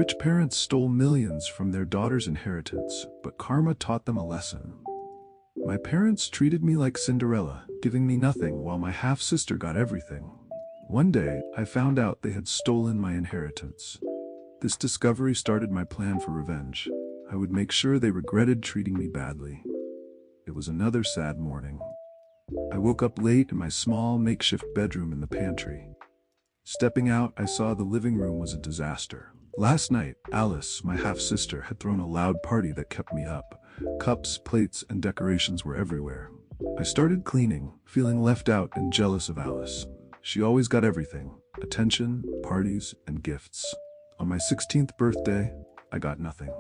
Rich parents stole millions from their daughter's inheritance, but karma taught them a lesson. My parents treated me like Cinderella, giving me nothing while my half-sister got everything. One day, I found out they had stolen my inheritance. This discovery started my plan for revenge. I would make sure they regretted treating me badly. It was another sad morning. I woke up late in my small makeshift bedroom in the pantry. Stepping out, I saw the living room was a disaster. Last night, Alice, my half-sister, had thrown a loud party that kept me up. Cups, plates, and decorations were everywhere. I started cleaning, feeling left out and jealous of Alice. She always got everything: attention, parties, and gifts. On my 16th birthday, I got nothing.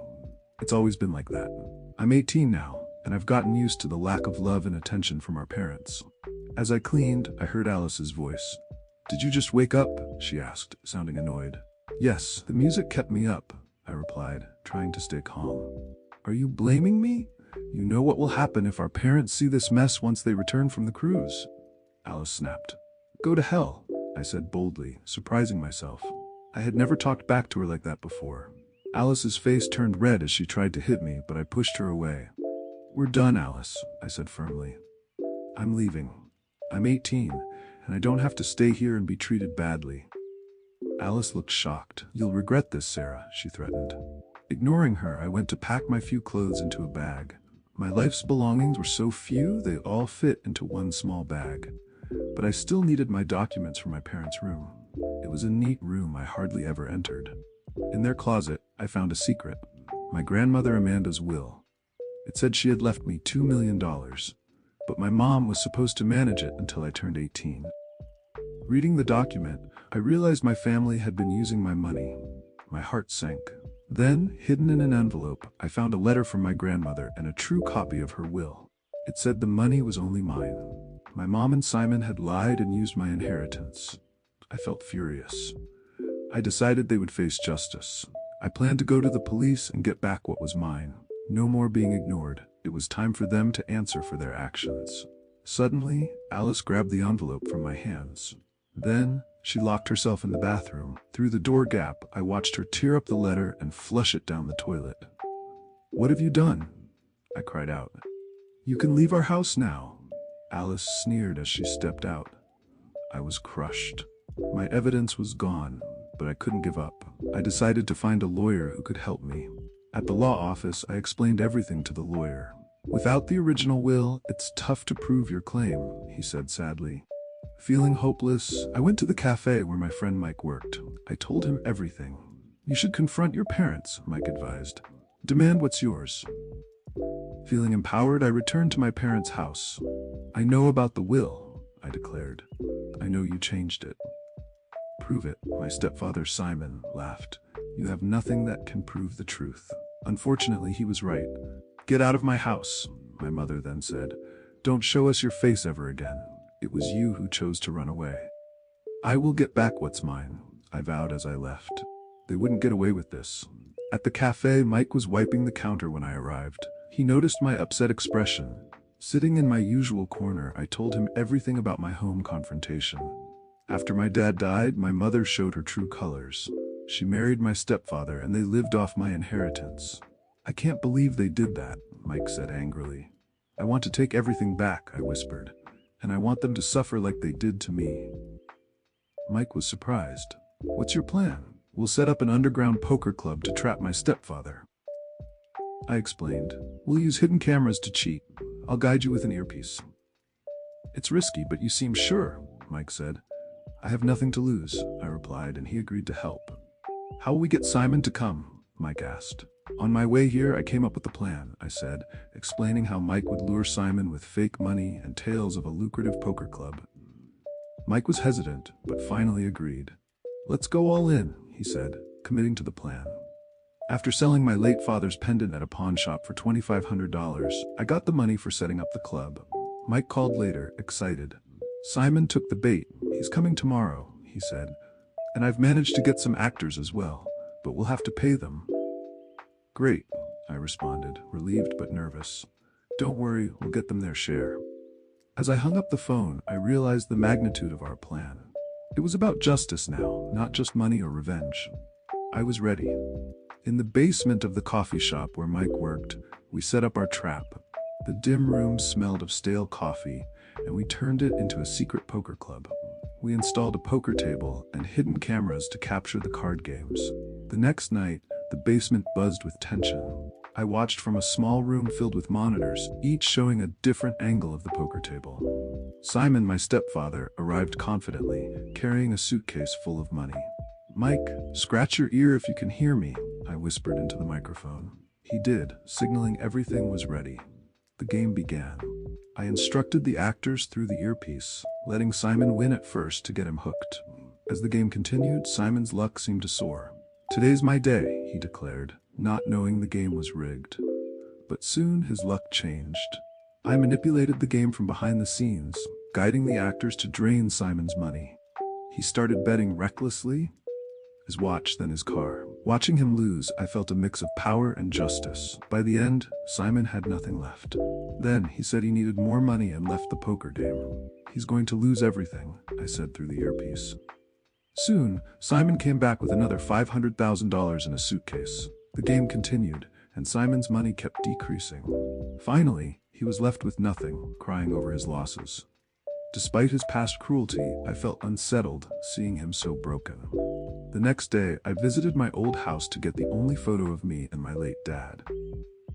It's always been like that. I'm 18 now, and I've gotten used to the lack of love and attention from our parents. As I cleaned, I heard Alice's voice. "Did you just wake up?" she asked, sounding annoyed. "Yes, the music kept me up," I replied, trying to stay calm. "Are you blaming me? You know what will happen if our parents see this mess once they return from the cruise." Alice snapped. "Go to hell," I said boldly, surprising myself. I had never talked back to her like that before. Alice's face turned red as she tried to hit me, but I pushed her away. "We're done, Alice," I said firmly. "I'm leaving. I'm 18, and I don't have to stay here and be treated badly." Alice looked shocked. "You'll regret this, Sarah," she threatened. Ignoring her, I went to pack my few clothes into a bag. My life's belongings were so few, they all fit into one small bag. But I still needed my documents for my parents' room. It was a neat room I hardly ever entered. In their closet, I found a secret: my grandmother Amanda's will. It said she had left me $2 million, but my mom was supposed to manage it until I turned 18. Reading the document, I realized my family had been using my money. My heart sank. Then, hidden in an envelope, I found a letter from my grandmother and a true copy of her will. It said the money was only mine. My mom and Simon had lied and used my inheritance. I felt furious. I decided they would face justice. I planned to go to the police and get back what was mine. No more being ignored. It was time for them to answer for their actions. Suddenly, Alice grabbed the envelope from my hands. Then, she locked herself in the bathroom. Through the door gap, I watched her tear up the letter and flush it down the toilet. "What have you done?" I cried out. "You can leave our house now." Alice sneered as she stepped out. I was crushed. My evidence was gone, but I couldn't give up. I decided to find a lawyer who could help me. At the law office, I explained everything to the lawyer. "Without the original will, it's tough to prove your claim," he said sadly. Feeling hopeless, I went to the cafe where my friend Mike worked. I told him everything. "You should confront your parents," Mike advised. "Demand what's yours." Feeling empowered, I returned to my parents' house. "I know about the will," I declared. "I know you changed it." "Prove it," my stepfather Simon laughed. "You have nothing that can prove the truth." Unfortunately, he was right. "Get out of my house," my mother then said. "Don't show us your face ever again. It was you who chose to run away." "I will get back what's mine," I vowed as I left. They wouldn't get away with this. At the cafe, Mike was wiping the counter when I arrived. He noticed my upset expression. Sitting in my usual corner, I told him everything about my home confrontation. After my dad died, my mother showed her true colors. She married my stepfather and they lived off my inheritance. "I can't believe they did that," Mike said angrily. "I want to take everything back," I whispered. "And I want them to suffer like they did to me." Mike was surprised. "What's your plan?" "We'll set up an underground poker club to trap my stepfather." I explained. "We'll use hidden cameras to cheat. I'll guide you with an earpiece." "It's risky, but you seem sure," Mike said. "I have nothing to lose," I replied, and he agreed to help. "How will we get Simon to come?" Mike asked. "On my way here, I came up with a plan," I said, explaining how Mike would lure Simon with fake money and tales of a lucrative poker club. Mike was hesitant, but finally agreed. "Let's go all in," he said, committing to the plan. After selling my late father's pendant at a pawn shop for $2,500, I got the money for setting up the club. Mike called later, excited. "Simon took the bait. He's coming tomorrow," he said. "And I've managed to get some actors as well, but we'll have to pay them." "Great," I responded, relieved but nervous. "Don't worry, we'll get them their share." As I hung up the phone, I realized the magnitude of our plan. It was about justice now, not just money or revenge. I was ready. In the basement of the coffee shop where Mike worked, we set up our trap. The dim room smelled of stale coffee, and we turned it into a secret poker club. We installed a poker table and hidden cameras to capture the card games. The next night, the basement buzzed with tension. I watched from a small room filled with monitors, each showing a different angle of the poker table. Simon, my stepfather, arrived confidently, carrying a suitcase full of money. "Mike, scratch your ear if you can hear me," I whispered into the microphone. He did, signaling everything was ready. The game began. I instructed the actors through the earpiece, letting Simon win at first to get him hooked. As the game continued, Simon's luck seemed to soar. "Today's my day," he declared, not knowing the game was rigged. But soon his luck changed. I manipulated the game from behind the scenes, guiding the actors to drain Simon's money. He started betting recklessly, his watch, then his car. Watching him lose, I felt a mix of power and justice. By the end, Simon had nothing left. Then he said he needed more money and left the poker game. "He's going to lose everything," I said through the earpiece. Soon, Simon came back with another $500,000 in a suitcase. The game continued, and Simon's money kept decreasing. Finally, he was left with nothing, crying over his losses. Despite his past cruelty, I felt unsettled seeing him so broken. The next day, I visited my old house to get the only photo of me and my late dad.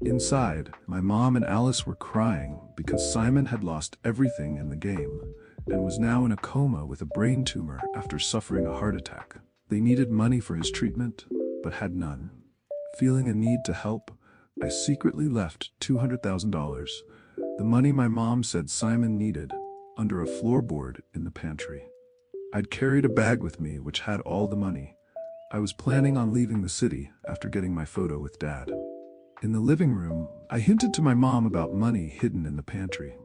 Inside, my mom and Alice were crying because Simon had lost everything in the game and was now in a coma with a brain tumor after suffering a heart attack. They needed money for his treatment, but had none. Feeling a need to help, I secretly left $200,000, the money my mom said Simon needed, under a floorboard in the pantry. I'd carried a bag with me which had all the money. I was planning on leaving the city after getting my photo with Dad. In the living room, I hinted to my mom about money hidden in the pantry.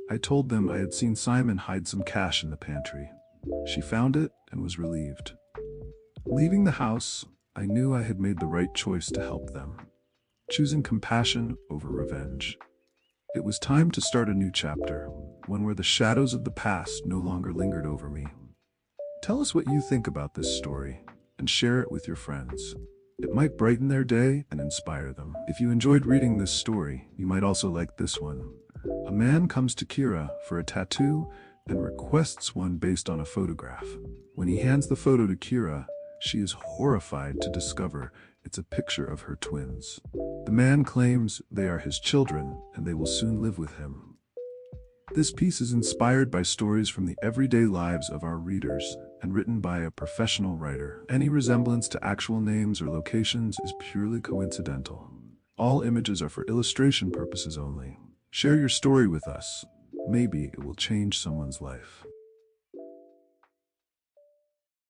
I told them I had seen Simon hide some cash in the pantry. She found it and was relieved. Leaving the house, I knew I had made the right choice to help them, choosing compassion over revenge. It was time to start a new chapter, one where the shadows of the past no longer lingered over me. Tell us what you think about this story, and share it with your friends. It might brighten their day and inspire them. If you enjoyed reading this story, you might also like this one. A man comes to Kira for a tattoo and requests one based on a photograph. When he hands the photo to Kira, she is horrified to discover it's a picture of her twins. The man claims they are his children and they will soon live with him. This piece is inspired by stories from the everyday lives of our readers and written by a professional writer. Any resemblance to actual names or locations is purely coincidental. All images are for illustration purposes only. Share your story with us. Maybe it will change someone's life.